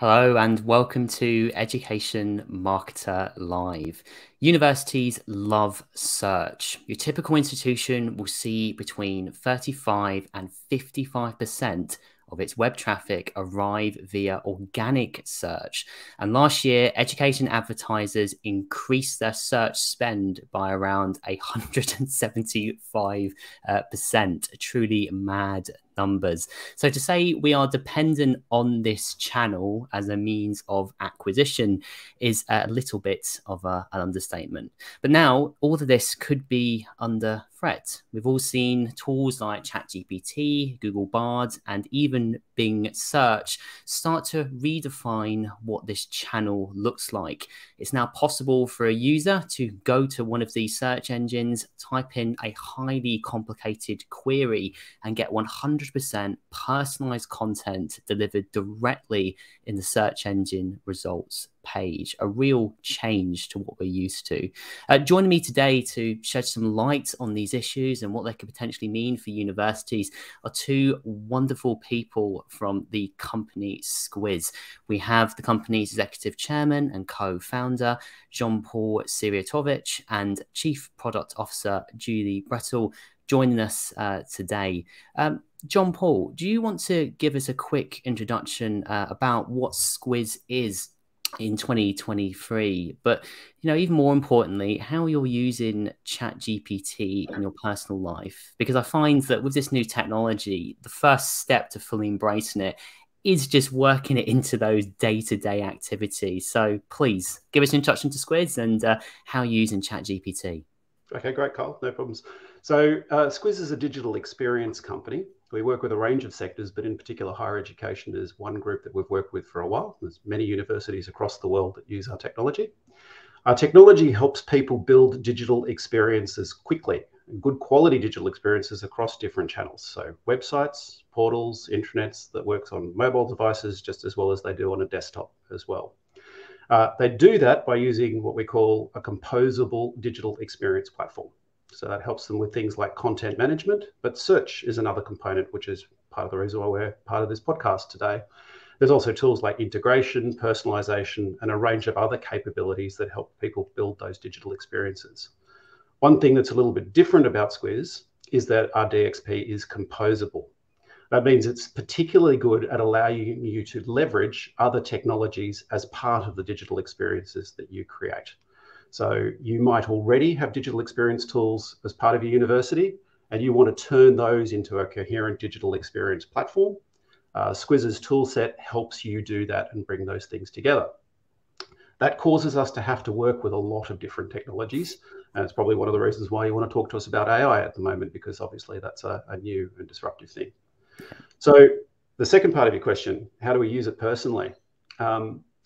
Hello and welcome to Education Marketer Live. Universities love search. Your typical institution will see between 35 and 55% of its web traffic arrive via organic search. And last year, education advertisers increased their search spend by around 175%. Truly mad numbers. So to say we are dependent on this channel as a means of acquisition is a little bit of an understatement. But now all of this could be under threat. We've all seen tools like ChatGPT, Google Bard, and even Bing Search start to redefine what this channel looks like. It's now possible for a user to go to one of these search engines, type in a highly complicated query, and get 100% personalized content delivered directly in the search engine results page. A real change to what we're used to. Joining me today to shed some light on these issues and what they could potentially mean for universities are two wonderful people from the company Squiz. We have the company's executive chairman and co-founder, John-Paul Syriatowicz, and chief product officer, Julie Brettle, joining us today. John-Paul, do you want to give us a quick introduction about what Squiz is in 2023, but even more importantly, how you're using ChatGPT in your personal life? Because I find that with this new technology, the first step to fully embracing it is just working it into those day-to-day activities. So please give us an introduction to Squiz and how you're using ChatGPT. Okay, great, Kyle. No problems. So Squiz is a digital experience company. We work with a range of sectors, but in particular, higher education is one group that we've worked with for a while. There's many universities across the world that use our technology. Our technology helps people build digital experiences quickly, and good quality digital experiences across different channels. So websites, portals, intranets that works on mobile devices just as well as they do on a desktop as well. They do that by using what we call a composable digital experience platform. So that helps them with things like content management, but search is another component, which is part of the reason why we're part of this podcast today. There's also tools like integration, personalization, and a range of other capabilities that help people build those digital experiences. One thing that's a little bit different about Squiz is that our DXP is composable. That means it's particularly good at allowing you to leverage other technologies as part of the digital experiences that you create. So you might already have digital experience tools as part of your university, and you want to turn those into a coherent digital experience platform. Squiz's tool set helps you do that and bring those things together. That causes us to have to work with a lot of different technologies. And it's probably one of the reasons why you want to talk to us about AI at the moment, because obviously that's a new and disruptive thing. So the second part of your question, how do we use it personally?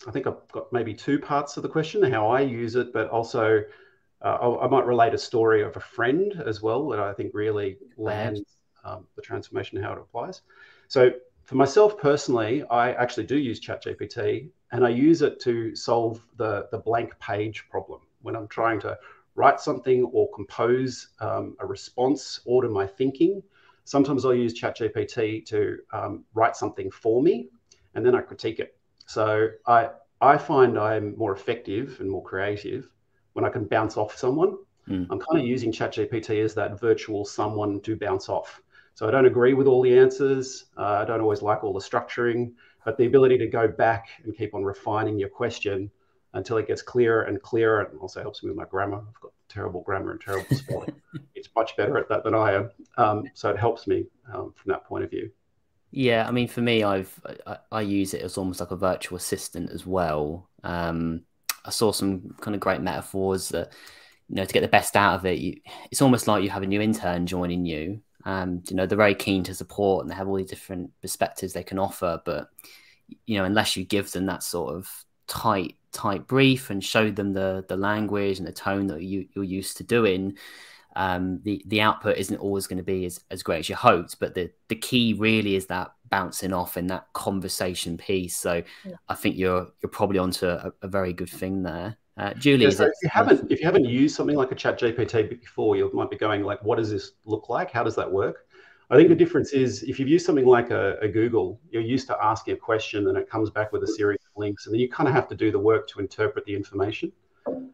I think I've got maybe two parts of the question, how I use it, but also I might relate a story of a friend as well that I think really lands the transformation, how it applies. So for myself personally, I actually do use ChatGPT, and I use it to solve the blank page problem. When I'm trying to write something or compose a response, order my thinking, sometimes I'll use ChatGPT to write something for me, and then I critique it. So I find I'm more effective and more creative when I can bounce off someone. I'm kind of using ChatGPT as that virtual someone to bounce off. So I don't agree with all the answers. I don't always like all the structuring, but the ability to go back and keep on refining your question until it gets clearer and clearer. And also helps me with my grammar. I've got terrible grammar and terrible spelling. It's much better at that than I am. So it helps me from that point of view. Yeah, I mean, for me, I use it as almost like a virtual assistant as well. I saw some kind of great metaphors that, to get the best out of it, it's almost like you have a new intern joining you. They're very keen to support and they have all these different perspectives they can offer. But, unless you give them that sort of tight brief and show them the language and the tone that you're used to doing, the output isn't always going to be as great as you hoped. But the key really is that bouncing off and that conversation piece. So yeah. I think you're probably onto a very good thing there. Julie, yeah, so if you haven't used something like a ChatGPT before, you might be going like, what does this look like? How does that work? I think the difference is if you've used something like a Google, you're used to asking a question and it comes back with a series of links, and then you kind of have to do the work to interpret the information.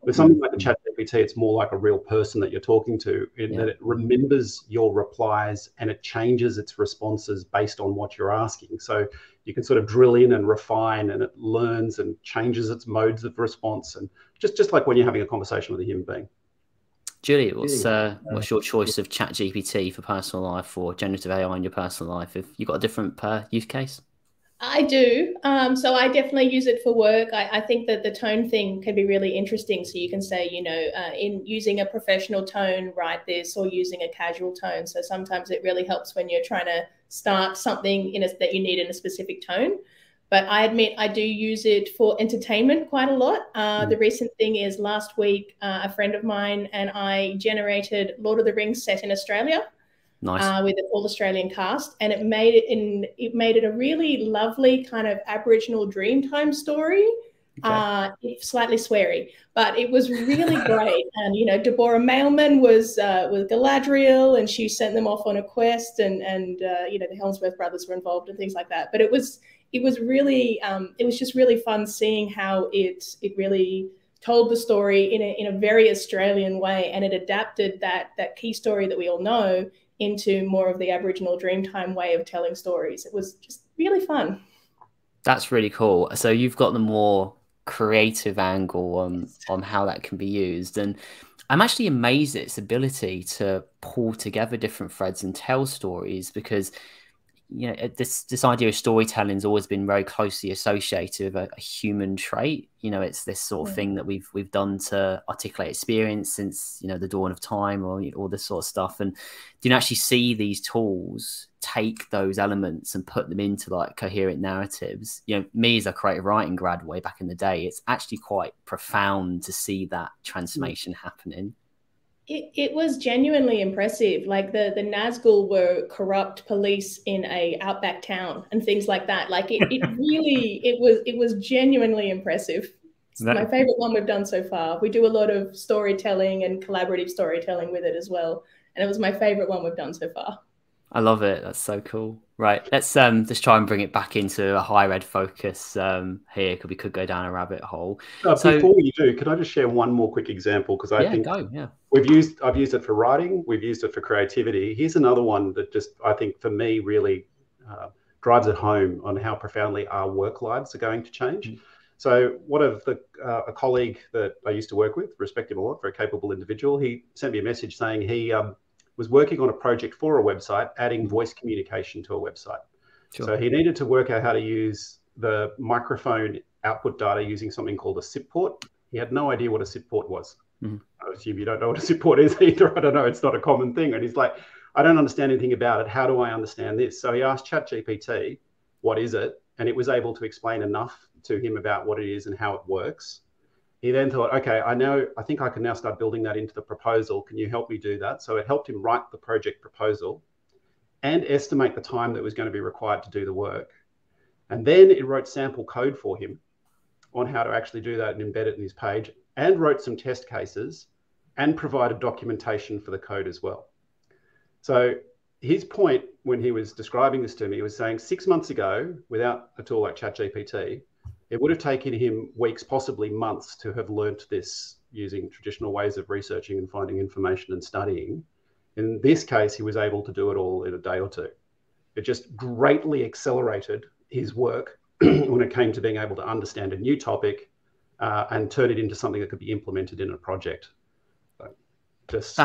With something like the ChatGPT, it's more like a real person that you're talking to, in that it remembers your replies and it changes its responses based on what you're asking. So you can sort of drill in and refine, and it learns and changes its modes of response, and just like when you're having a conversation with a human being. Julie, what's your choice of ChatGPT for personal life or generative AI in your personal life? Have you got a different use case? I do. So I definitely use it for work. I think that the tone thing can be really interesting. So you can say, you know, in using a professional tone, write this, or using a casual tone. So sometimes it really helps when you're trying to start something that you need in a specific tone. But I admit I do use it for entertainment quite a lot. The recent thing is last week, a friend of mine and I generated Lord of the Rings set in Australia. Nice. With an all Australian cast, and it made it a really lovely kind of Aboriginal Dreamtime story. Slightly sweary, but it was really great. And you know, Deborah Mailman was Galadriel, and she sent them off on a quest, and you know, the Helmsworth brothers were involved and things like that. But it was really it was just really fun seeing how it really told the story in a very Australian way, and it adapted that key story that we all know into more of the Aboriginal Dreamtime way of telling stories. It was just really fun. That's really cool. So you've got the more creative angle on how that can be used. And I'm actually amazed at its ability to pull together different threads and tell stories, because you know, this idea of storytelling has always been very closely associated with a human trait. You know, it's this sort of thing that we've done to articulate experience since, you know, the dawn of time, or all this sort of stuff. And you can actually see these tools take those elements and put them into like coherent narratives. You know, me as a creative writing grad way back in the day, it's actually quite profound to see that transformation happening. It was genuinely impressive. Like the Nazgul were corrupt police in a outback town and things like that. Like it was genuinely impressive. It's my favorite one we've done so far. We do a lot of storytelling and collaborative storytelling with it as well, and it was my favorite one we've done so far. I love it. That's so cool. Right, let's just try and bring it back into a higher ed focus here, because we could go down a rabbit hole. Before you do, can I just share one more quick example? Because I think I've used it for writing, we've used it for creativity. Here's another one that just, I think for me, really drives it home on how profoundly our work lives are going to change. So a colleague that I used to work with, respect him a lot, very capable individual, he sent me a message saying he was working on a project for a website, adding voice communication to a website. Sure. So he needed to work out how to use the microphone output data using something called a SIP port. He had no idea what a SIP port was. I assume you don't know what a SIP port is either. I don't know. It's not a common thing. And he's like, I don't understand anything about it. How do I understand this? So he asked ChatGPT, what is it? And it was able to explain enough to him about what it is and how it works. He then thought, okay, I think I can now start building that into the proposal. Can you help me do that? So it helped him write the project proposal and estimate the time that was going to be required to do the work. And then it wrote sample code for him on how to actually do that and embed it in his page, and wrote some test cases and provided documentation for the code as well. So his point when he was describing this to me, he was saying 6 months ago, without a tool like ChatGPT, it would have taken him weeks, possibly months, to have learnt this using traditional ways of researching and finding information and studying. In this case, he was able to do it all in a day or two. It just greatly accelerated his work when it came to being able to understand a new topic and turn it into something that could be implemented in a project. That's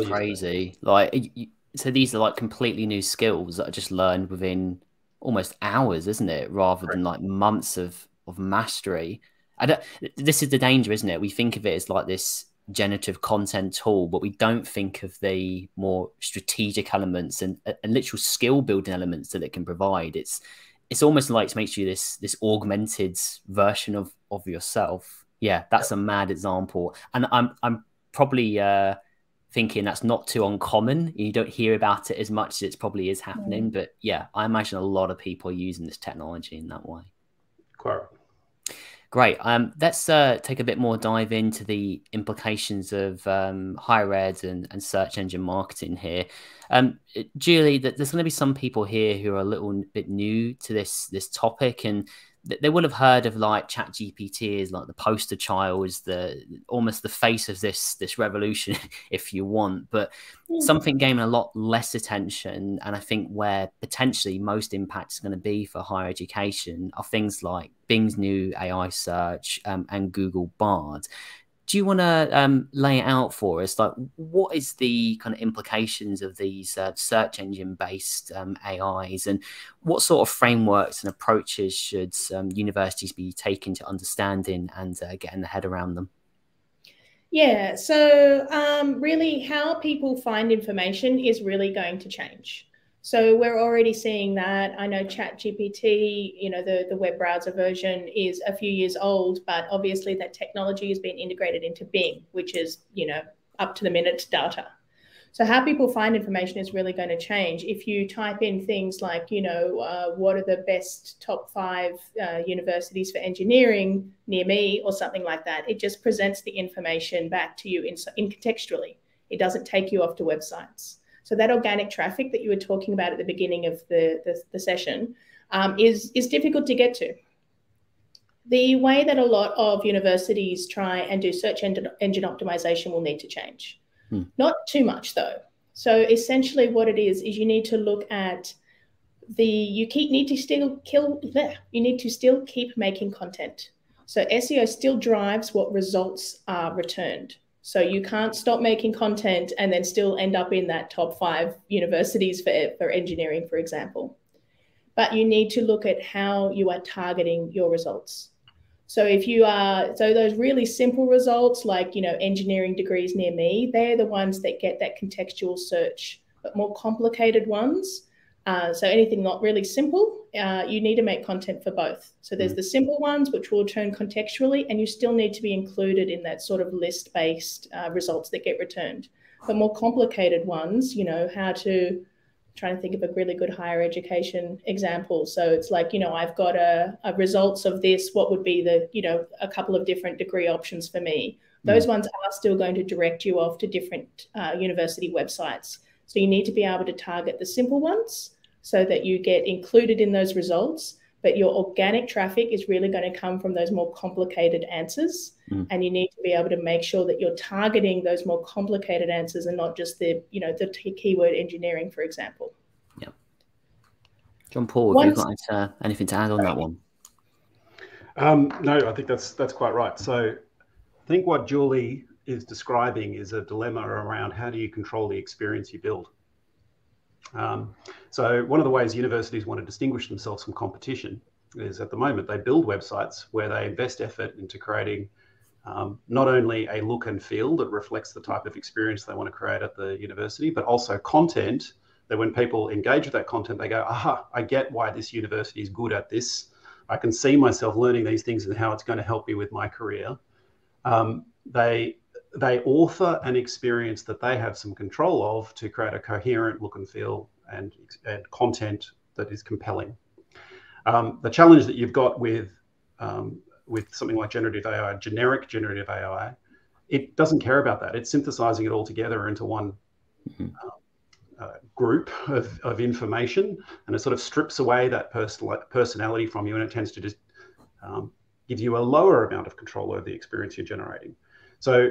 crazy. Like, so these are like completely new skills that are just learned within almost hours, isn't it? Rather than like months of mastery. This is the danger, isn't it? We think of it as like this generative content tool, but we don't think of the more strategic elements and literal skill building elements that it can provide. It's almost like it makes you this augmented version of yourself. Yeah, that's a mad example, and I'm probably thinking that's not too uncommon. You don't hear about it as much as it probably is happening, but yeah, I imagine a lot of people are using this technology in that way. Quite. Great. Let's take a bit more dive into the implications of higher ed and search engine marketing here. Julie, there's going to be some people here who are a little bit new to this topic, and they would have heard of like ChatGPT as like the poster child, is almost the face of this revolution, if you want. But something gaining a lot less attention, and I think where potentially most impact is going to be for higher education, are things like Bing's new AI search and Google Bard. Do you want to lay it out for us? Like, what is the kind of implications of these search engine-based AIs, and what sort of frameworks and approaches should universities be taking to understanding and getting their head around them? Yeah, so really how people find information is really going to change. So we're already seeing that. I know ChatGPT, you know, the web browser version is a few years old, but obviously that technology has been integrated into Bing, which is, you know, up to the minute data. So how people find information is really going to change. If you type in things like, you know, what are the best top 5 universities for engineering near me or something like that, it just presents the information back to you in contextually. It doesn't take you off to websites. So that organic traffic that you were talking about at the beginning of the session is difficult to get to. The way that a lot of universities try and do search engine optimization will need to change. Not too much though. So essentially what it is you need to look at you need to still keep making content. So SEO still drives what results are returned. So you can't stop making content and then still end up in that top 5 universities for engineering, for example. But you need to look at how you are targeting your results. So those really simple results like, you know, engineering degrees near me, they're the ones that get that contextual search. But more complicated ones, so anything not really simple, you need to make content for both. So there's the simple ones, which will return contextually, and you still need to be included in that sort of list-based results that get returned. But more complicated ones, you know, trying to think of a really good higher education example. So it's like, you know, I've got a results of this, what would be a couple of different degree options for me. Those ones are still going to direct you off to different university websites. So you need to be able to target the simple ones so that you get included in those results, but your organic traffic is really going to come from those more complicated answers. And you need to be able to make sure that you're targeting those more complicated answers and not just the keyword engineering, for example. Yeah. John-Paul, have you got anything to add on that one? No, I think that's quite right. So I think what Julie is describing is a dilemma around how do you control the experience you build. So one of the ways universities want to distinguish themselves from competition is at the moment they build websites where they invest effort into creating not only a look and feel that reflects the type of experience they want to create at the university, but also content that when people engage with that content, they go, aha, I get why this university is good at this. I can see myself learning these things and how it's going to help me with my career. They author an experience that they have some control of to create a coherent look and feel and content that is compelling. The challenge that you've got with something like generative AI, generic generative AI, it doesn't care about that. It's synthesizing it all together into one group of information, and it sort of strips away that personality from you, and it tends to just give you a lower amount of control over the experience you're generating. So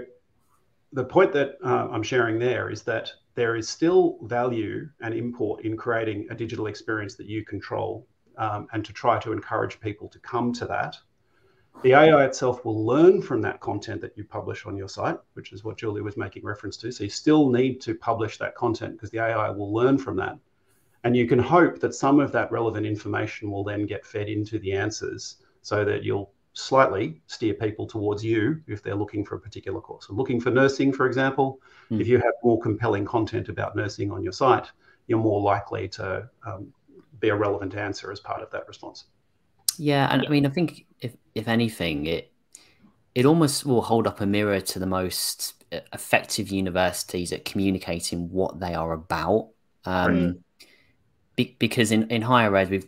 the point that I'm sharing there is that there is still value and import in creating a digital experience that you control, and to try to encourage people to come to that. The AI itself will learn from that content that you publish on your site, which is what Julie was making reference to. So you still need to publish that content because the AI will learn from that. And you can hope that some of that relevant information will then get fed into the answers so that you'll slightly steer people towards you if they're looking for a particular course. So looking for nursing, for example, if you have more compelling content about nursing on your site, you're more likely to be a relevant answer as part of that response. Yeah, and I mean, I think if anything, it almost will hold up a mirror to the most effective universities at communicating what they are about. because in higher ed, we've,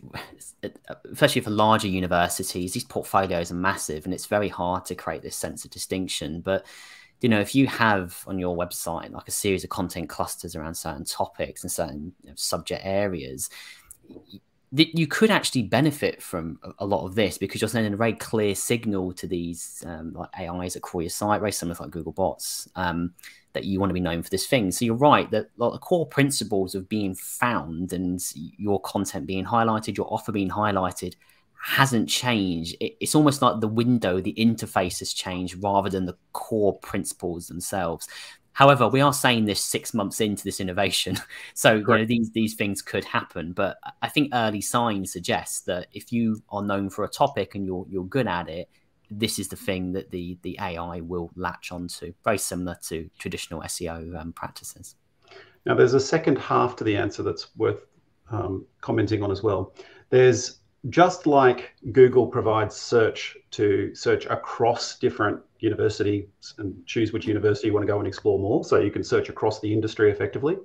especially for larger universities, these portfolios are massive, and it's very hard to create this sense of distinction. But you know, if you have on your website like a series of content clusters around certain topics and certain, you know, subject areas, you could actually benefit from a lot of this, because you're sending a very clear signal to these like AIs that crawl your site, very similar to like Google bots, that you want to be known for this thing. So you're right that like, the core principles of being found and your content being highlighted, your offer being highlighted, hasn't changed. It's almost like the window, the interface has changed rather than the core principles themselves. However, we are saying this 6 months into this innovation, so you know, these things could happen. But I think early signs suggest that if you are known for a topic and you're good at it, this is the thing that the AI will latch onto. Very similar to traditional SEO practices. Now, there's a second half to the answer that's worth commenting on as well. There's, just like Google provides search to search across different universities and choose which university you want to go and explore more, so you can search across the industry effectively.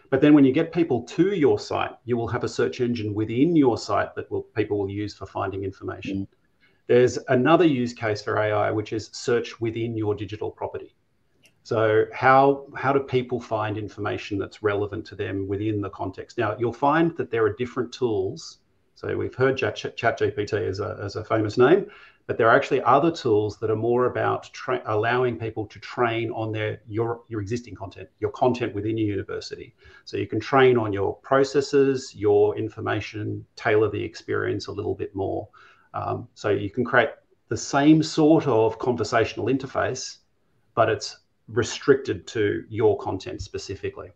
But then when you get people to your site, you will have a search engine within your site that people will use for finding information. There's another use case for AI, which is search within your digital property. So how do people find information that's relevant to them within the context? Now, you'll find that there are different tools. So we've heard ChatGPT as a famous name, but there are actually other tools that are more about allowing people to train on your existing content, your content within your university. So you can train on your processes, your information, tailor the experience a little bit more. So you can create the same sort of conversational interface, but it's restricted to your content specifically.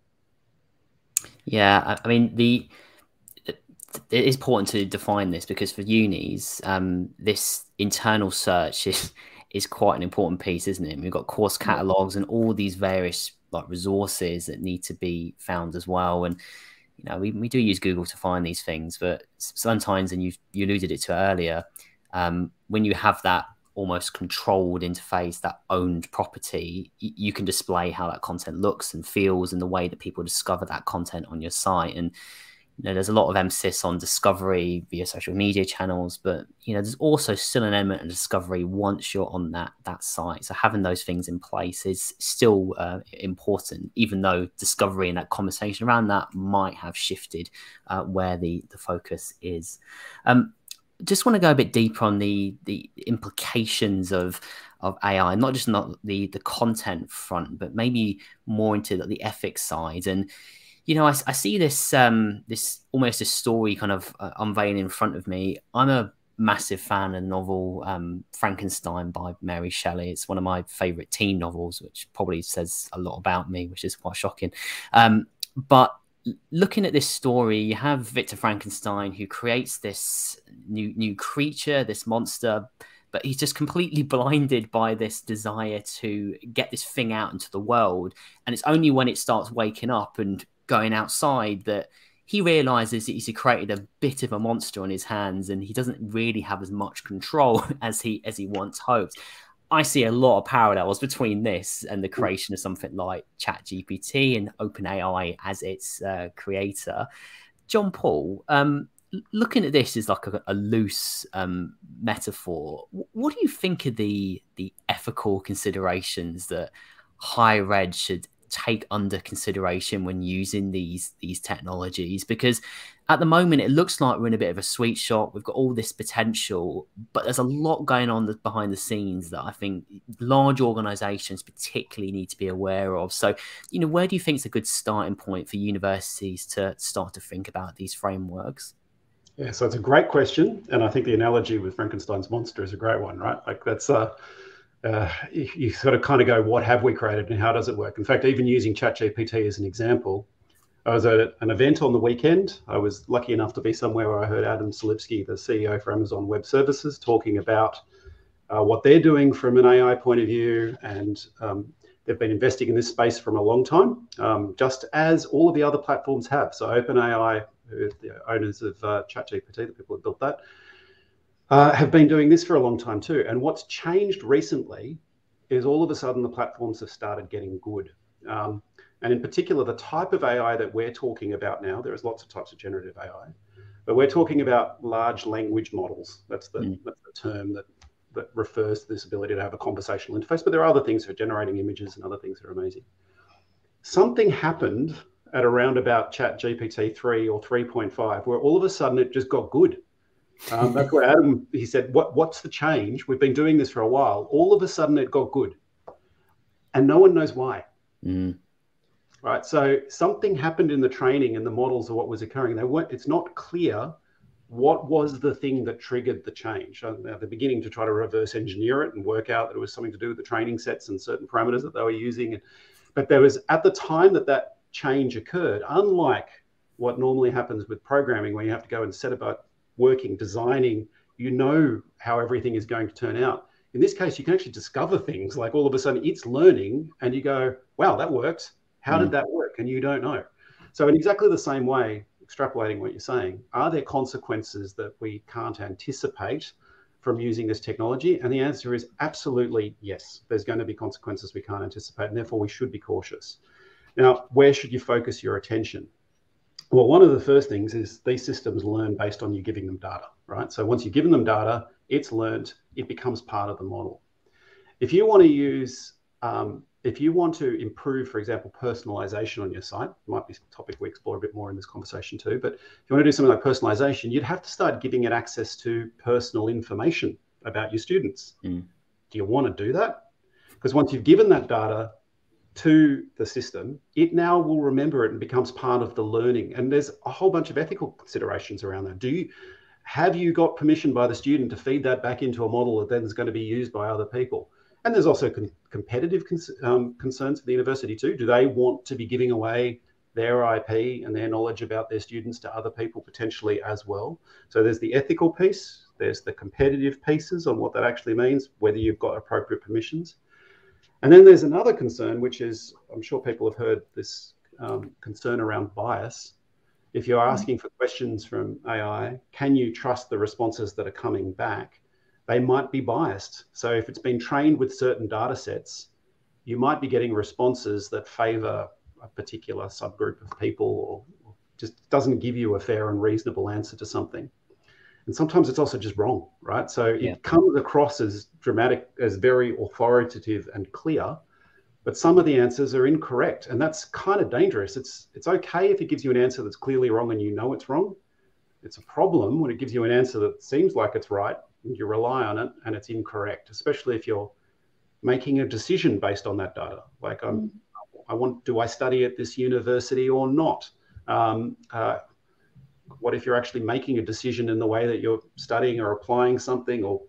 Yeah, I mean, it is important to define this, because for unis, this internal search is quite an important piece, isn't it? We've got course catalogs and all these various like resources that need to be found as well. And you know, we do use Google to find these things, but sometimes, and you alluded it to earlier, when you have that almost controlled interface, that owned property, you can display how that content looks and feels and the way that people discover that content on your site. And you know, there's a lot of emphasis on discovery via social media channels, but you know, there's also still an element of discovery once you're on that site. So having those things in place is still important, even though discovery and that conversation around that might have shifted where the focus is. Just want to go a bit deeper on the implications of AI, not just the content front, but maybe more into the ethics side. And you know, I see this this almost a story kind of unveiling in front of me. I'm a massive fan of the novel Frankenstein by Mary Shelley. It's one of my favorite teen novels, which probably says a lot about me, which is quite shocking. But looking at this story, you have Victor Frankenstein, who creates this new creature, this monster, but he's just completely blinded by this desire to get this thing out into the world. And it's only when it starts waking up and going outside that he realizes that he's created a bit of a monster on his hands, and he doesn't really have as much control as he once hoped. I see a lot of parallels between this and the creation of something like ChatGPT and OpenAI as its creator. John-Paul, looking at this as like a loose metaphor, what do you think of the ethical considerations that higher ed should take under consideration when using these technologies? Because at the moment it looks like we're in a bit of a sweet shop. We've got all this potential, but there's a lot going on behind the scenes that I think large organizations particularly need to be aware of. So, you know, where do you think is a good starting point for universities to start to think about these frameworks? Yeah, so it's a great question, and I think the analogy with Frankenstein's monster is a great one, right? Like that's you sort of kind of go, what have we created and how does it work? In fact, even using ChatGPT as an example, I was at an event on the weekend. I was lucky enough to be somewhere where I heard Adam Selipsky, the CEO for Amazon Web Services, talking about what they're doing from an AI point of view. And they've been investing in this space for a long time, just as all of the other platforms have. So OpenAI, the owners of ChatGPT, the people who built that, have been doing this for a long time too. And what's changed recently is all of a sudden the platforms have started getting good. And in particular, the type of AI that we're talking about now, there's lots of types of generative AI, but we're talking about large language models. That's the term that refers to this ability to have a conversational interface. But there are other things for generating images and other things that are amazing. Something happened at around about ChatGPT 3 or 3.5, where all of a sudden it just got good. That's where Adam, he said, what's the change? We've been doing this for a while. All of a sudden it got good. And no one knows why. Right. So something happened in the training and the models of what was occurring. It's not clear what was the thing that triggered the change. They're beginning to try to reverse engineer it and work out that it was something to do with the training sets and certain parameters that they were using. But there was, at the time that change occurred, unlike what normally happens with programming, where you have to go and set about working, designing, you know how everything is going to turn out. In this case, you can actually discover things like all of a sudden it's learning and you go, wow, that worked. How did that work? And you don't know. So in exactly the same way, extrapolating what you're saying, are there consequences that we can't anticipate from using this technology? And the answer is absolutely yes. There's going to be consequences we can't anticipate, and therefore we should be cautious. Now, where should you focus your attention? Well, one of the first things is these systems learn based on you giving them data, right? So once you've given them data, it's learned, it becomes part of the model. If you want to use, if you want to improve, for example, personalization on your site, might be a topic we explore a bit more in this conversation too, but if you want to do something like personalization, you'd have to start giving it access to personal information about your students. Do you want to do that? Because once you've given that data to the system, it now will remember it and becomes part of the learning. And there's a whole bunch of ethical considerations around that. Have you got permission by the student to feed that back into a model that then is going to be used by other people? And there's also competitive concerns for the university too. Do they want to be giving away their IP and their knowledge about their students to other people potentially as well? So there's the ethical piece, there's the competitive pieces on what that actually means, whether you've got appropriate permissions. And then there's another concern, which is, I'm sure people have heard this concern around bias. If you're asking for questions from AI, can you trust the responses that are coming back? They might be biased. So if it's been trained with certain data sets, you might be getting responses that favor a particular subgroup of people, or just doesn't give you a fair and reasonable answer to something. And sometimes it's also just wrong, right? So it comes across as dramatic, as very authoritative and clear, but some of the answers are incorrect. And that's kind of dangerous. It's okay if it gives you an answer that's clearly wrong and you know it's wrong. It's a problem when it gives you an answer that seems like it's right, and you rely on it and it's incorrect, especially if you're making a decision based on that data. Like, do I study at this university or not? What if you're actually making a decision in the way that you're studying or applying something or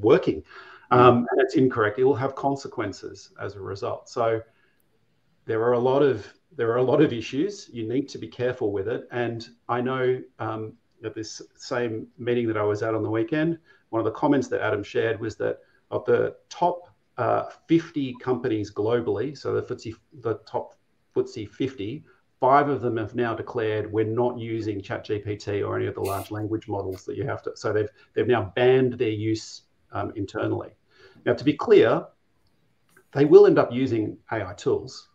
working, and it's incorrect? It will have consequences as a result. So there are a lot of issues. You need to be careful with it. And I know at this same meeting that I was at on the weekend, one of the comments that Adam shared was that of the top 50 companies globally, so the top FTSE 50, 5 of them have now declared we're not using ChatGPT or any of the large language models that you have to. So they've now banned their use internally. Now, to be clear, they will end up using AI tools,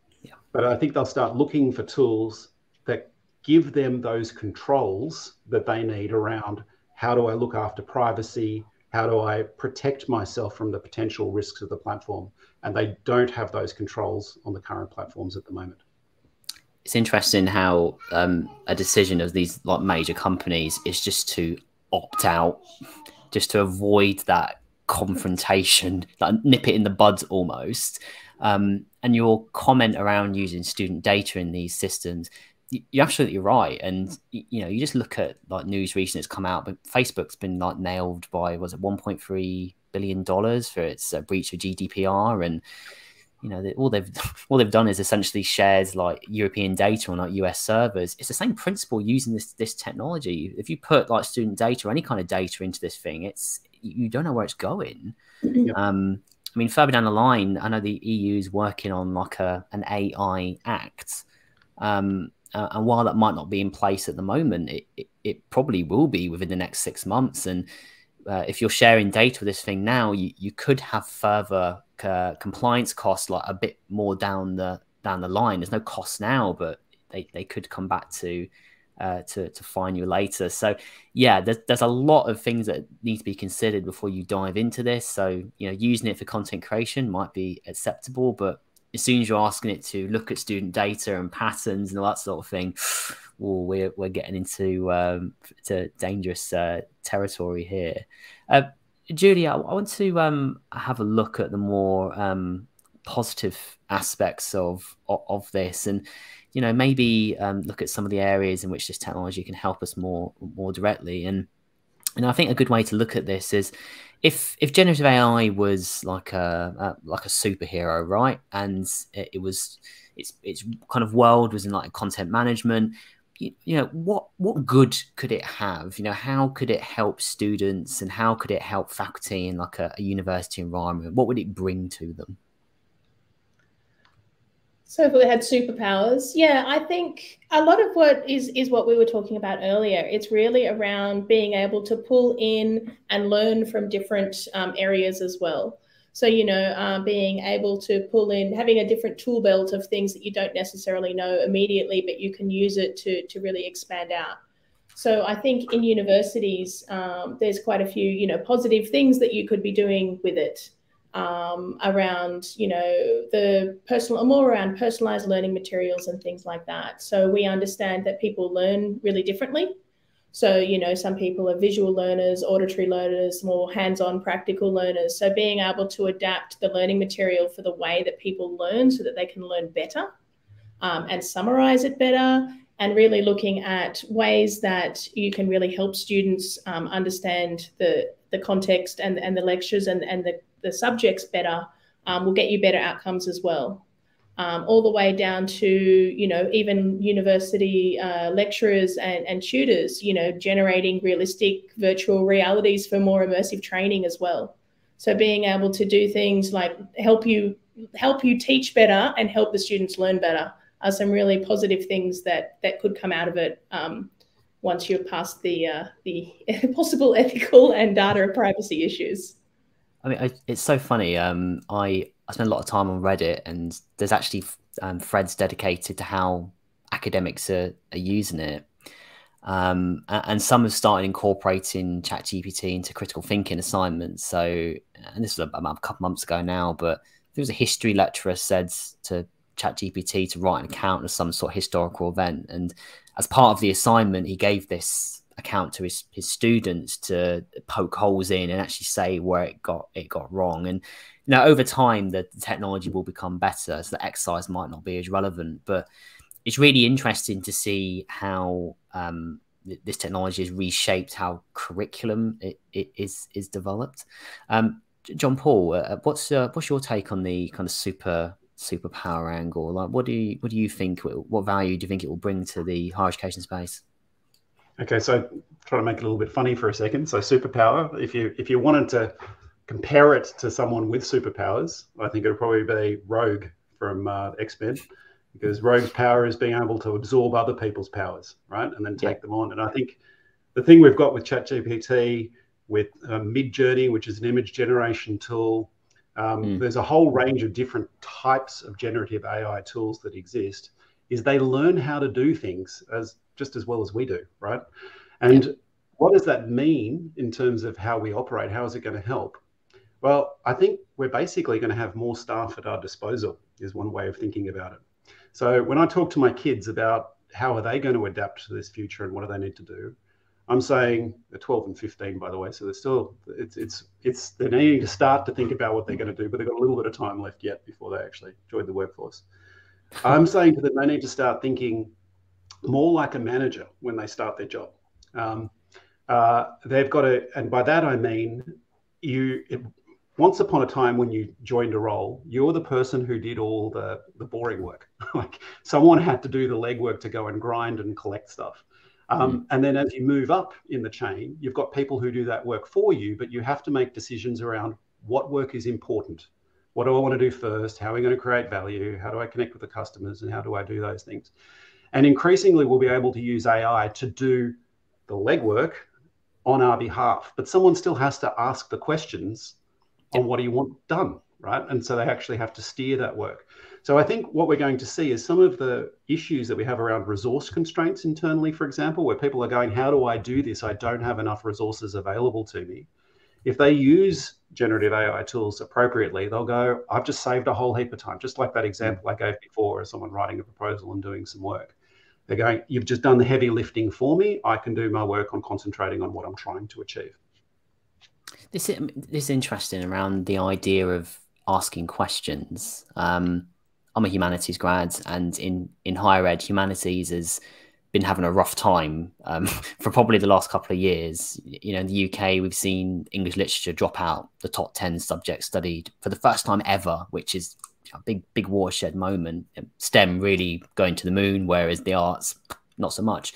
but I think they'll start looking for tools that give them those controls that they need around how do I look after privacy, how do I protect myself from the potential risks of the platform, and they don't have those controls on the current platforms at the moment. It's interesting how a decision of these like major companies is just to opt out, just to avoid that confrontation, like nip it in the bud almost. And your comment around using student data in these systems, you're absolutely right. And you just look at like news recently that's come out, but Facebook's been like nailed by, was it $1.3 billion for its breach of GDPR, and all they've done is essentially shared like European data on like US servers. It's the same principle using this technology. If you put like student data or any kind of data into this thing, you don't know where it's going. I mean, further down the line, I know the EU is working on like an AI Act, and while that might not be in place at the moment, it probably will be within the next 6 months. And if you're sharing data with this thing now, you could have further compliance costs, like a bit more down the down the line. There's no cost now, but they could come back to fine you later. So yeah, there's a lot of things that need to be considered before you dive into this. So, you know, using it for content creation might be acceptable, but as soon as you're asking it to look at student data and patterns and all that sort of thing, we're getting into to dangerous territory here. Julia, I want to have a look at the more positive aspects of this, and you know, maybe look at some of the areas in which this technology can help us more directly. And I think a good way to look at this is if generative AI was like a superhero, right? And its kind of world was in like content management. You know, what good could it have? You know, how could it help students, and how could it help faculty in like a university environment? What would it bring to them? So if we had superpowers, yeah, I think a lot of what is what we were talking about earlier. It's really around being able to pull in and learn from different areas as well. So, you know, being able to pull in, having a different tool belt of things that you don't necessarily know immediately, but you can use it to really expand out. So I think in universities, there's quite a few, you know, positive things that you could be doing with it. Around, you know, more around personalized learning materials and things like that. So we understand that people learn really differently. So, you know, some people are visual learners, auditory learners, more hands-on practical learners. So being able to adapt the learning material for the way that people learn so that they can learn better and summarize it better, and really looking at ways that you can really help students understand the context and the lectures and the subjects better, will get you better outcomes as well. All the way down to, you know, even university lecturers and tutors, you know, generating realistic virtual realities for more immersive training as well. So being able to do things like help you teach better and help the students learn better are some really positive things that could come out of it once you're past the possible ethical and data privacy issues. I mean, it's so funny. I spend a lot of time on Reddit, and there's actually threads dedicated to how academics are using it. And some have started incorporating ChatGPT into critical thinking assignments. So, and this was about a couple months ago now, but there was a history lecturer said to ChatGPT to write an account of some sort of historical event. And as part of the assignment, he gave this account to his students to poke holes in and actually say where it got wrong. And you know, over time the technology will become better, so the exercise might not be as relevant, but it's really interesting to see how this technology has reshaped how curriculum is developed. John-Paul, what's your take on the kind of superpower angle? Like, what do you think? What value do you think it will bring to the higher education space? Okay, so try to make it a little bit funny for a second. So superpower, if you wanted to compare it to someone with superpowers, I think it would probably be Rogue from X-Men, because Rogue's power is being able to absorb other people's powers, right, and then take them on. And I think the thing we've got with ChatGPT, with Midjourney, which is an image generation tool, there's a whole range of different types of generative AI tools that exist, is they learn how to do things just as well as we do, right? And what does that mean in terms of how we operate? How is it going to help? Well, I think we're basically going to have more staff at our disposal, is one way of thinking about it. So when I talk to my kids about how are they going to adapt to this future and what do they need to do, I'm saying they're 12 and 15, by the way. So they're still, they're needing to start to think about what they're going to do, but they've got a little bit of time left yet before they actually join the workforce. I'm saying to them, they need to start thinking more like a manager when they start their job. They've got to, and by that I mean, once upon a time when you joined a role, you're the person who did all the boring work. Like someone had to do the legwork to go and grind and collect stuff. And then as you move up in the chain, you've got people who do that work for you, but you have to make decisions around what work is important. What do I want to do first? How are we going to create value? How do I connect with the customers? And how do I do those things? And increasingly, we'll be able to use AI to do the legwork on our behalf. But someone still has to ask the questions on what do you want done, right? And so they actually have to steer that work. So I think what we're going to see is some of the issues that we have around resource constraints internally, for example, where people are going, how do I do this? I don't have enough resources available to me. If they use generative AI tools appropriately, they'll go, I've just saved a whole heap of time, just like that example I gave before of someone writing a proposal and doing some work. They're going, you've just done the heavy lifting for me. I can do my work on concentrating on what I'm trying to achieve. This is interesting around the idea of asking questions. I'm a humanities grad, and in higher ed, humanities has been having a rough time for probably the last couple of years. You know, in the UK, we've seen English literature drop out the top 10 subjects studied for the first time ever, which is a big watershed moment. STEM really going to the moon, whereas the arts, not so much.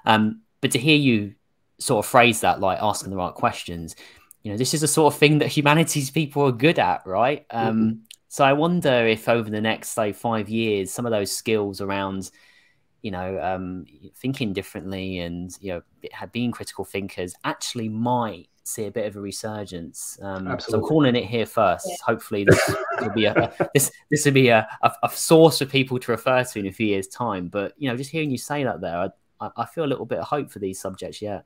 But to hear you sort of phrase that, like asking the right questions, you know, this is the sort of thing that humanities people are good at, right? So I wonder if over the next, say, 5 years, some of those skills around, you know, thinking differently and, you know, being critical thinkers actually might see a bit of a resurgence. So I'm calling it here first. Yeah. Hopefully this will be this will be a source for people to refer to in a few years' time. But, you know, just hearing you say that there, I feel a little bit of hope for these subjects. Yeah.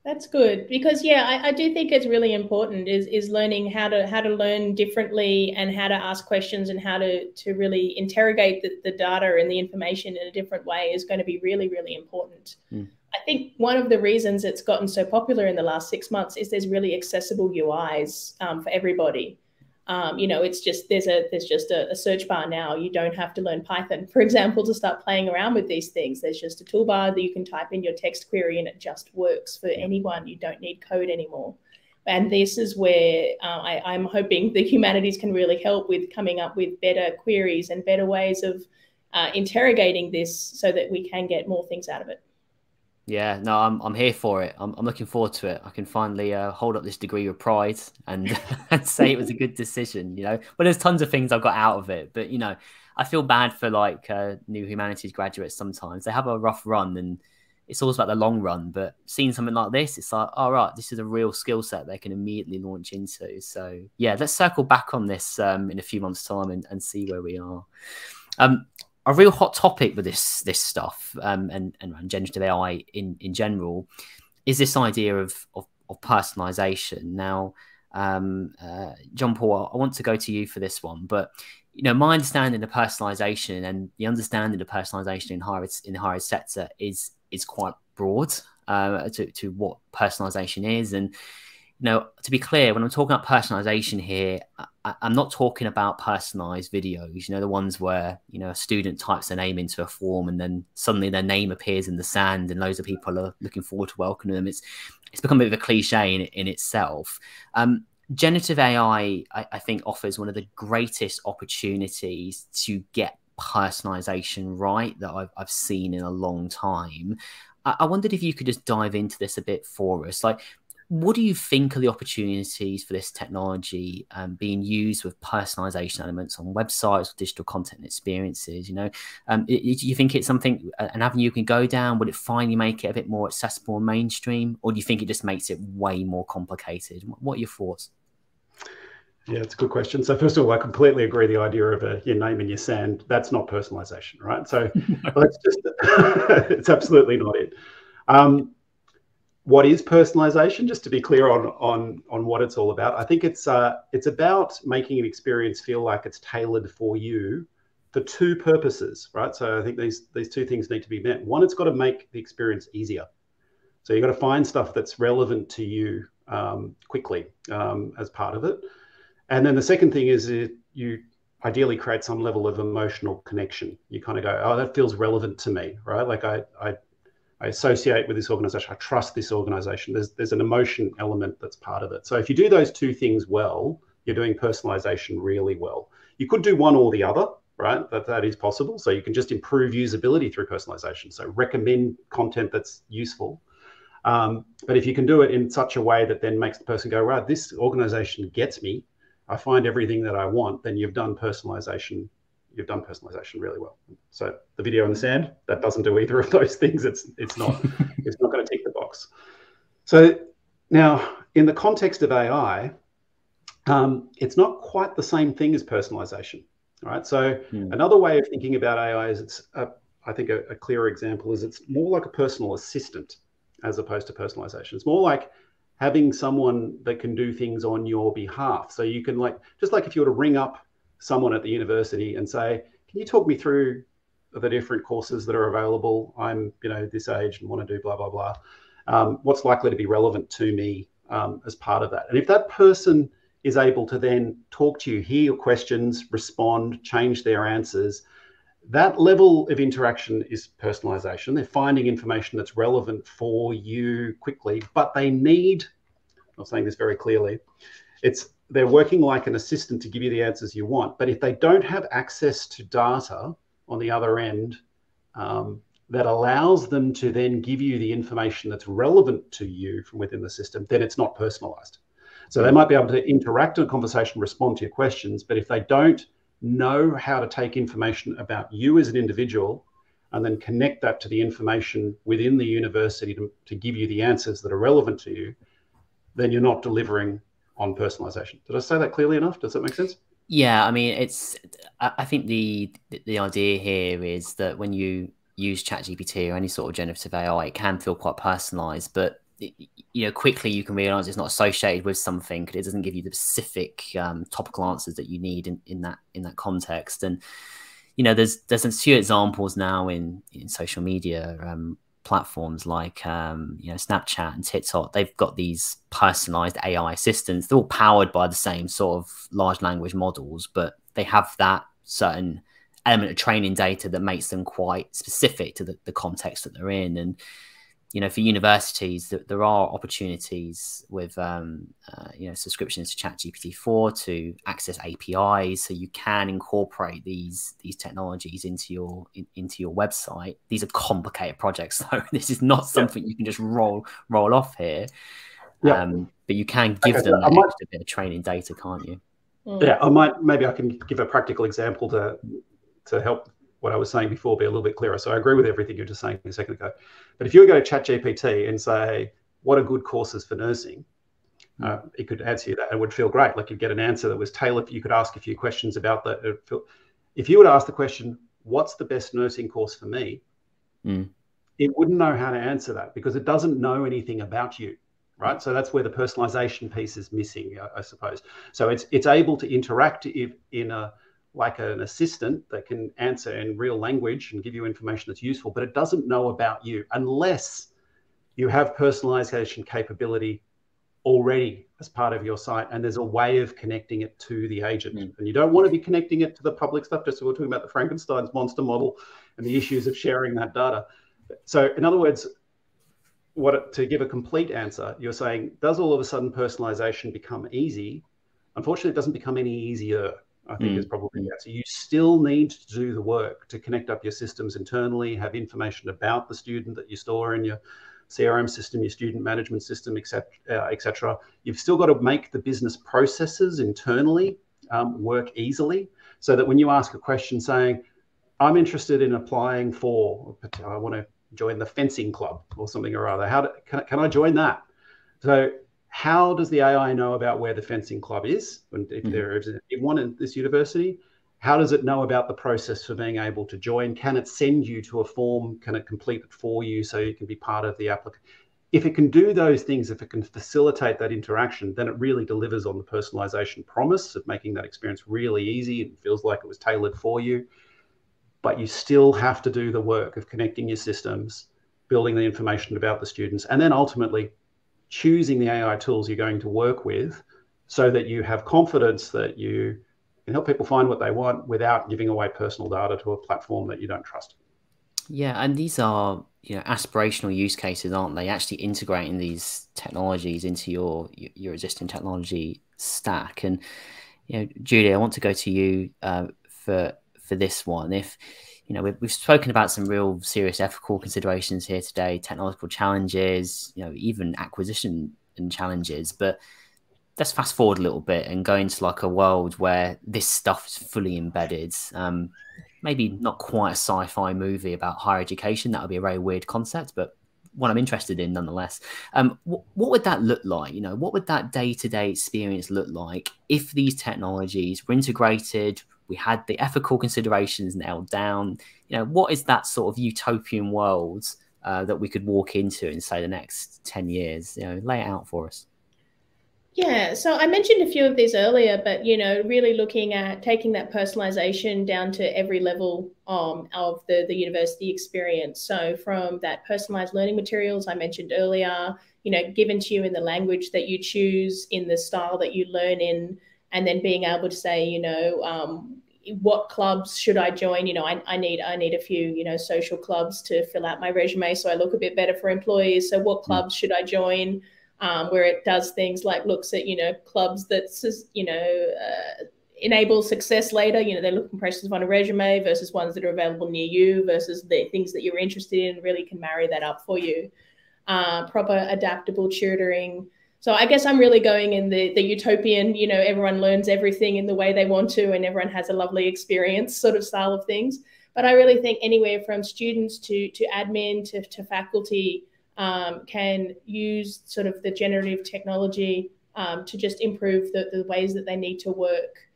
That's good, because I do think it's really important is learning how to learn differently and how to ask questions and how to really interrogate the data and the information in a different way is going to be really, really important. I think one of the reasons it's gotten so popular in the last 6 months is there's really accessible UIs for everybody. You know, it's just there's just a search bar now. You don't have to learn Python, for example, to start playing around with these things. There's just a toolbar that you can type in your text query and it just works for anyone. You don't need code anymore. And this is where I'm hoping the humanities can really help with coming up with better queries and better ways of interrogating this so that we can get more things out of it. Yeah, no, I'm here for it. I'm looking forward to it. I can finally hold up this degree with pride and, and say it was a good decision, you know. But there's tons of things I got out of it. But, you know, I feel bad for like new humanities graduates sometimes. They have a rough run and it's always about the long run. But seeing something like this, it's like, all right, this is a real skill set they can immediately launch into. So, yeah, let's circle back on this in a few months' time and see where we are. A real hot topic with this stuff and generative AI in general is this idea of personalization. Now, John-Paul, I want to go to you for this one, but you know, my understanding of personalization and the understanding of personalization in the higher ed sector is quite broad to what personalization is. And you know, to be clear, when I'm talking about personalization here, I'm not talking about personalized videos, you know, the ones where, you know, a student types their name into a form and then suddenly their name appears in the sand and loads of people are looking forward to welcoming them. It's become a bit of a cliche in itself. Generative AI, I think, offers one of the greatest opportunities to get personalization right that I've seen in a long time. I wondered if you could just dive into this a bit for us. Like, what do you think are the opportunities for this technology being used with personalization elements on websites or digital content and experiences? You know, do you think it's something, an avenue you can go down? Would it finally make it a bit more accessible and mainstream? Or do you think it just makes it way more complicated? What are your thoughts? Yeah, it's a good question. So first of all, I completely agree. The idea of your name in your sand, that's not personalization, right? So let's just, it's absolutely not it. What is personalization? Just to be clear on what it's all about, I think it's about making an experience feel like it's tailored for you for two purposes, right? So I think these two things need to be met. One, it's got to make the experience easier. So you've got to find stuff that's relevant to you quickly as part of it. And then the second thing is you ideally create some level of emotional connection. You kind of go, oh, that feels relevant to me, right? Like I associate with this organization. I trust this organization. There's an emotion element that's part of it. So if you do those two things well, you're doing personalization really well. You could do one or the other, right? That is possible. So you can just improve usability through personalization. So recommend content that's useful. But if you can do it in such a way that then makes the person go, right, this organization gets me, I find everything that I want, then you've done personalization. You've done personalization really well. So the video in the sand, that doesn't do either of those things. It's not going to tick the box. So now in the context of AI, it's not quite the same thing as personalization. All right. So another way of thinking about AI is I think a clearer example is it's more like a personal assistant as opposed to personalization. It's more like having someone that can do things on your behalf. So you can just like if you were to ring up someone at the university and say, can you talk me through the different courses that are available? I'm, this age and want to do blah, blah, blah. What's likely to be relevant to me as part of that? And if that person is able to then talk to you, hear your questions, respond, change their answers, that level of interaction is personalization. They're finding information that's relevant for you quickly, but they need, I'm saying this very clearly, they're working like an assistant to give you the answers you want. But if they don't have access to data on the other end that allows them to then give you the information that's relevant to you from within the system, then it's not personalized. So they might be able to interact in a conversation, respond to your questions, but if they don't know how to take information about you as an individual and then connect that to the information within the university to give you the answers that are relevant to you, then you're not delivering on personalization. Did I say that clearly enough? Does that make sense? Yeah, I mean, I think the idea here is that when you use ChatGPT or any sort of generative AI, it can feel quite personalized, but quickly you can realize it's not associated with something. It doesn't give you the specific topical answers that you need in that context. And there's a few examples now in social media platforms like Snapchat and TikTok. They've got these personalized AI assistants. They're all powered by the same sort of large language models, but they have that certain element of training data that makes them quite specific to the context that they're in. And for universities, there are opportunities with subscriptions to ChatGPT-4 to access APIs, so you can incorporate these technologies into your website. These are complicated projects, though. This is not something you can just roll off here. But you can give them that extra bit of training data, can't you? Yeah, maybe I can give a practical example to help what I was saying before be a little bit clearer. So I agree with everything you were just saying a second ago. But if you were to go to ChatGPT and say, what are good courses for nursing? It could answer you that and would feel great. Like you'd get an answer that was tailored. You could ask a few questions about that. If you were to ask the question, what's the best nursing course for me? It wouldn't know how to answer that because it doesn't know anything about you, right? So that's where the personalization piece is missing, I suppose. So it's able to interact like an assistant that can answer in real language and give you information that's useful, but it doesn't know about you unless you have personalization capability already as part of your site and there's a way of connecting it to the agent. And you don't want to be connecting it to the public stuff, just so we're talking about the Frankenstein's monster model and the issues of sharing that data. So in other words, to give a complete answer, you're saying, does all of a sudden personalization become easy? Unfortunately, it doesn't become any easier. I think is probably that. So you still need to do the work to connect up your systems internally, have information about the student that you store in your CRM system, your student management system, et cetera. You've still got to make the business processes internally work easily so that when you ask a question saying, I'm interested in applying for, I want to join the fencing club or something or other, can I join that? So how does the AI know about where the fencing club is? If there is one in this university, how does it know about the process for being able to join? Can it send you to a form? Can it complete it for you so you can be part of the application? If it can do those things, if it can facilitate that interaction, then it really delivers on the personalization promise of making that experience really easy. It feels like it was tailored for you. But you still have to do the work of connecting your systems, building the information about the students, and then ultimately choosing the AI tools you're going to work with so that you have confidence that you can help people find what they want without giving away personal data to a platform that you don't trust. Yeah, and these are aspirational use cases, aren't they? Actually integrating these technologies into your existing technology stack. And Julie, I want to go to you for this one. If we've spoken about some real serious ethical considerations here today, technological challenges, even acquisition and challenges. But let's fast forward a little bit and go into like a world where this stuff is fully embedded. Maybe not quite a sci-fi movie about higher education. That would be a very weird concept, but one I'm interested in nonetheless. What would that look like? You know, what would that day-to-day experience look like if these technologies were integrated, we had the ethical considerations nailed down? You know, what is that sort of utopian world that we could walk into in, say, the next 10 years? You know, lay it out for us. Yeah, so I mentioned a few of these earlier, but, you know, really looking at taking that personalization down to every level of the university experience. So from that personalized learning materials I mentioned earlier, you know, given to you in the language that you choose, in the style that you learn in, and then being able to say, you know, what clubs should I join? You know, I need a few, you know, social clubs to fill out my resume so I look a bit better for employees. So what clubs should I join? Where it does things like looks at, you know, clubs that, you know, enable success later. You know, they're looking pressures on a resume versus ones that are available near you versus the things that you're interested in, really can marry that up for you. Proper adaptable tutoring. So I guess I'm really going in the utopian, you know, everyone learns everything in the way they want to and everyone has a lovely experience sort of style of things. But I really think anywhere from students to admin to faculty can use sort of the generative technology to just improve the ways that they need to work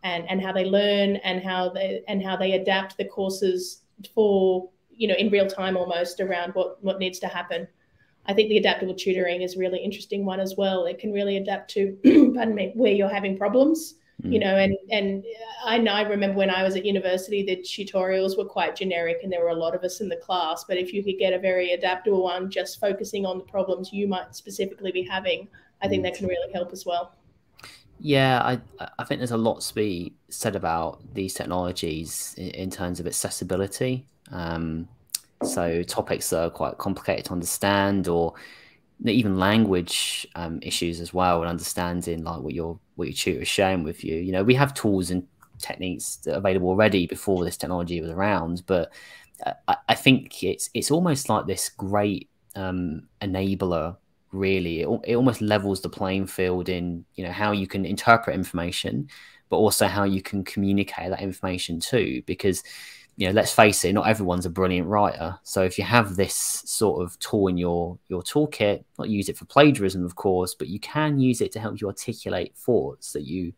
and how they learn and how they adapt the courses for, you know, in real time almost around what needs to happen. I think the adaptable tutoring is a really interesting one as well. It can really adapt to, pardon me, where you're having problems. You know, and I remember when I was at university, the tutorials were quite generic and there were a lot of us in the class. But if you could get a very adaptable one, just focusing on the problems you might specifically be having, I think that can really help as well. Yeah, I think there's a lot to be said about these technologies in terms of accessibility. So topics that are quite complicated to understand, or even language issues as well, and understanding like what your tutor is sharing with you. You know, we have tools and techniques that are available already before this technology was around, but I think it's almost like this great enabler. Really, it almost levels the playing field in, you know, how you can interpret information, but also how you can communicate that information too. Because, you know, let's face it, not everyone's a brilliant writer. So if you have this sort of tool in your toolkit, not use it for plagiarism, of course, but you can use it to help you articulate thoughts that you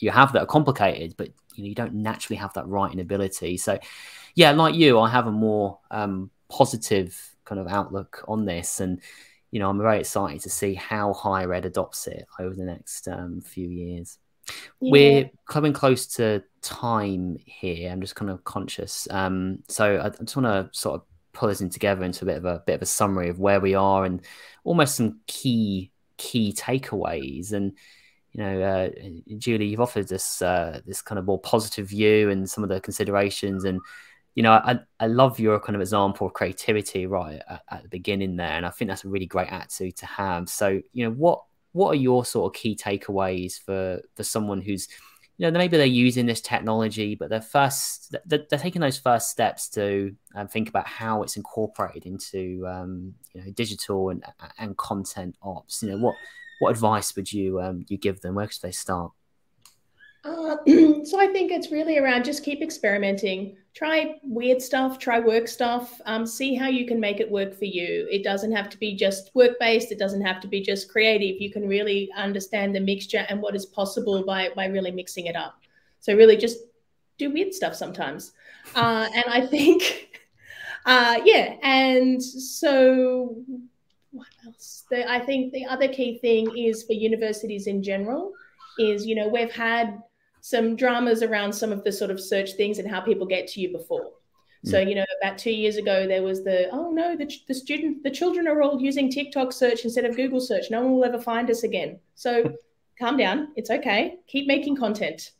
have that are complicated, but, you know, you don't naturally have that writing ability. So, yeah, like you, I have a more positive kind of outlook on this, and, you know, I'm very excited to see how higher ed adopts it over the next few years. Yeah. We're coming close to time here. I'm just kind of conscious. So I just want to sort of pull us in together into a bit of a summary of where we are and almost some key takeaways. And, you know, Julie, you've offered this kind of more positive view and some of the considerations. And, you know, I love your kind of example of creativity right at the beginning there. And I think that's a really great attitude to have. So, you know, what are your sort of key takeaways for someone who's, you know, maybe they're using this technology, but they're taking those first steps to think about how it's incorporated into, you know, digital and content ops? You know, what advice would you give them? Where should they start? So I think it's really around just keep experimenting, try weird stuff, try work stuff, see how you can make it work for you. It doesn't have to be just work-based. It doesn't have to be just creative. You can really understand the mixture and what is possible by really mixing it up. So really just do weird stuff sometimes. And I think, yeah. And so what else? I think the other key thing is for universities in general is, you know, we've had some dramas around some of the sort of search things and how people get to you before. So, you know, about 2 years ago, there was the children are all using TikTok search instead of Google search. No one will ever find us again. So calm down. It's okay. Keep making content.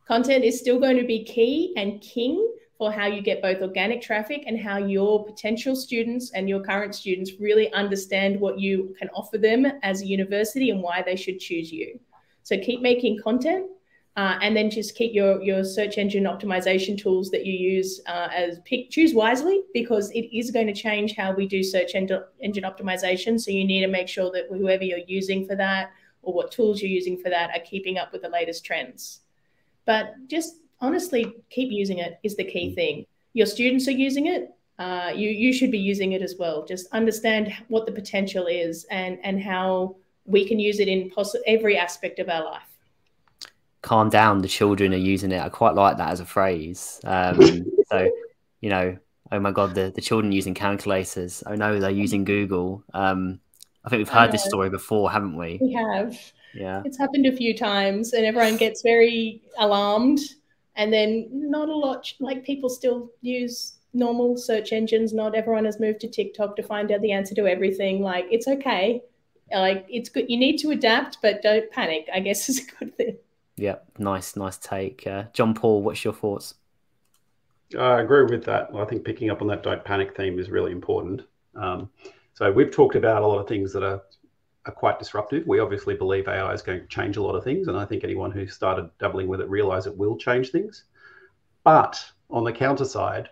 Content is still going to be key and king for how you get both organic traffic and how your potential students and your current students really understand what you can offer them as a university and why they should choose you. So keep making content. And then just keep your search engine optimization tools that you use choose wisely, because it is going to change how we do search engine optimization. So you need to make sure that whoever you're using for that or what tools you're using for that are keeping up with the latest trends. But just honestly, keep using it is the key thing. Your students are using it. you should be using it as well. Just understand what the potential is and how we can use it in every aspect of our life. Calm down, the children are using it. I quite like that as a phrase. So, you know, oh my God, the children using calculators. Oh no, they're using Google. I think we've heard this story before, haven't we? We have. Yeah. It's happened a few times and everyone gets very alarmed, and then not a lot, like people still use normal search engines. Not everyone has moved to TikTok to find out the answer to everything. Like, it's okay. Like, it's good. You need to adapt, but don't panic, I guess, is a good thing. Yeah, nice take. John-Paul, what's your thoughts? I agree with that. I think picking up on that don't panic theme is really important. So we've talked about a lot of things that are quite disruptive. We obviously believe AI is going to change a lot of things, and I think anyone who started dabbling with it realize it will change things. But on the counter side,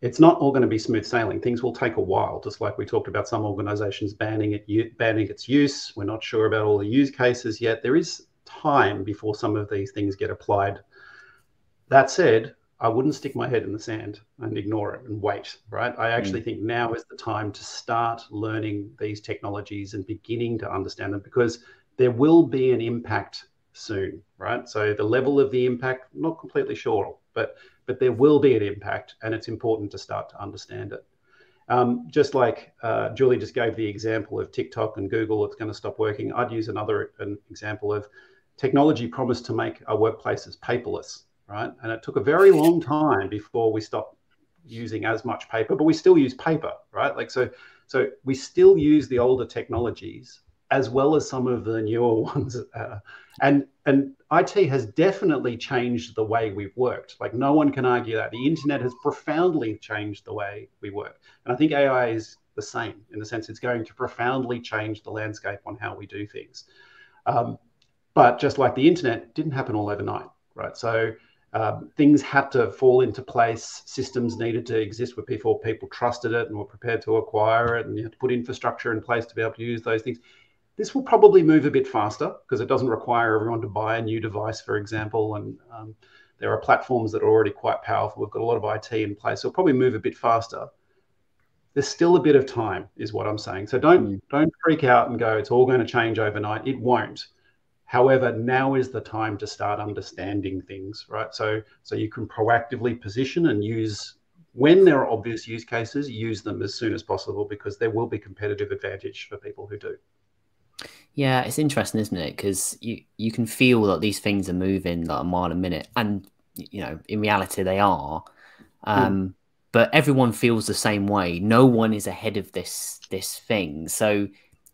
it's not all going to be smooth sailing. Things will take a while, just like we talked about some organizations banning its use. We're not sure about all the use cases yet. There is time before some of these things get applied. That said, I wouldn't stick my head in the sand and ignore it and wait, right? I actually think now is the time to start learning these technologies and beginning to understand them, because there will be an impact soon, right? So the level of the impact, not completely sure, but there will be an impact, and it's important to start to understand it. Just like Julie just gave the example of TikTok and Google, it's going to stop working. I'd use an example of technology promised to make our workplaces paperless, right? And it took a very long time before we stopped using as much paper, but we still use paper, right? Like, so we still use the older technologies as well as some of the newer ones. And IT has definitely changed the way we've worked. Like, no one can argue that. The internet has profoundly changed the way we work. And I think AI is the same, in the sense it's going to profoundly change the landscape on how we do things. But just like the internet, it didn't happen all overnight, right? So things had to fall into place. Systems needed to exist before people trusted it and were prepared to acquire it, and you had to put infrastructure in place to be able to use those things. This will probably move a bit faster because it doesn't require everyone to buy a new device, for example. And there are platforms that are already quite powerful. We've got a lot of IT in place. So it'll probably move a bit faster. There's still a bit of time, is what I'm saying. So don't freak out and go, it's all going to change overnight. It won't. However, now is the time to start understanding things, right? So you can proactively position and use, when there are obvious use cases, use them as soon as possible, because there will be competitive advantage for people who do. Yeah, it's interesting, isn't it? Because you can feel that these things are moving like a mile a minute, and you know, in reality they are. But everyone feels the same way. No one is ahead of this thing. So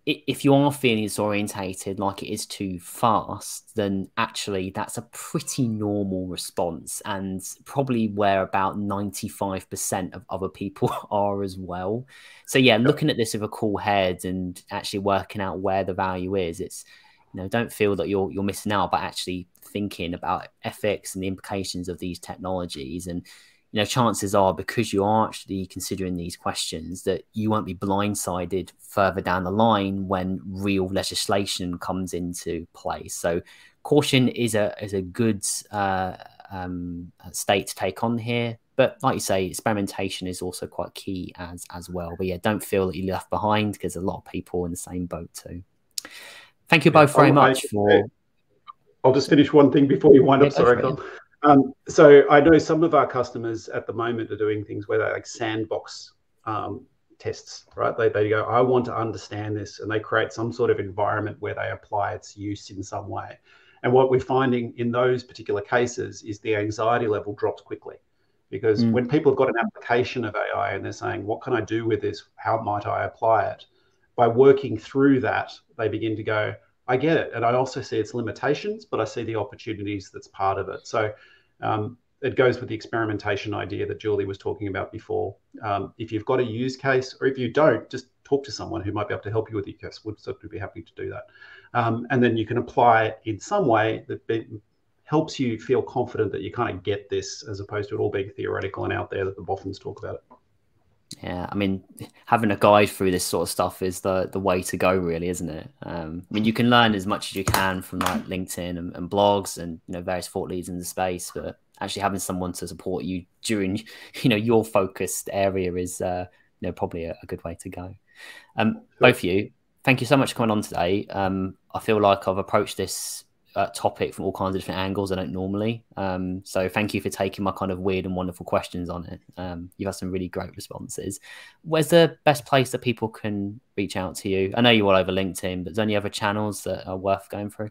if you are feeling disorientated, like it is too fast, then actually that's a pretty normal response, and probably where about 95% of other people are as well. So yeah, looking at this with a cool head and actually working out where the value is, it's, you know, don't feel that you're missing out, but actually thinking about ethics and the implications of these technologies. And you know, chances are, because you are actually considering these questions, that you won't be blindsided further down the line when real legislation comes into place. So caution is a good state to take on here. But like you say, experimentation is also quite key as well. But yeah, don't feel that you're left behind, because a lot of people are in the same boat too. Thank you both very much for... I'll just finish one thing before you wind up. Sorry, Kyle. So I know some of our customers at the moment are doing things where they like sandbox tests, right? They go, I want to understand this, and they create some sort of environment where they apply its use in some way. And what we're finding in those particular cases is the anxiety level drops quickly, because when people have got an application of AI and they're saying, what can I do with this? How might I apply it? By working through that, they begin to go, I get it. And I also see its limitations, but I see the opportunities that's part of it. So it goes with the experimentation idea that Julie was talking about before. If you've got a use case, or if you don't, just talk to someone who might be able to help you with your case. Would certainly be happy to do that. And then you can apply it in some way that helps you feel confident that you kind of get this, as opposed to it all being theoretical and out there that the boffins talk about it. Yeah, I mean, having a guide through this sort of stuff is the way to go, really, isn't it? I mean, you can learn as much as you can from like LinkedIn and blogs and, you know, various thought leaders in the space, but actually having someone to support you during, you know, your focused area is, you know, probably a good way to go. Both of you, thank you so much for coming on today. I feel like I've approached this topic from all kinds of different angles I don't normally. So thank you for taking my kind of weird and wonderful questions on it. You've had some really great responses. Where's the best place that people can reach out to you? I know you're all over LinkedIn, but is there any other channels that are worth going through?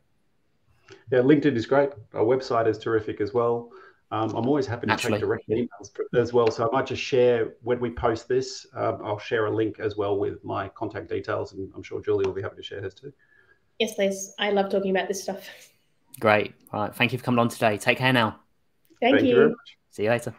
Yeah, LinkedIn is great. Our website is terrific as well. I'm always happy to take direct emails as well. So I might just share, when we post this, I'll share a link as well with my contact details, and I'm sure Julie will be happy to share hers too. Yes, please. I love talking about this stuff. Great. All right. Thank you for coming on today. Take care now. Thank you very much. See you later.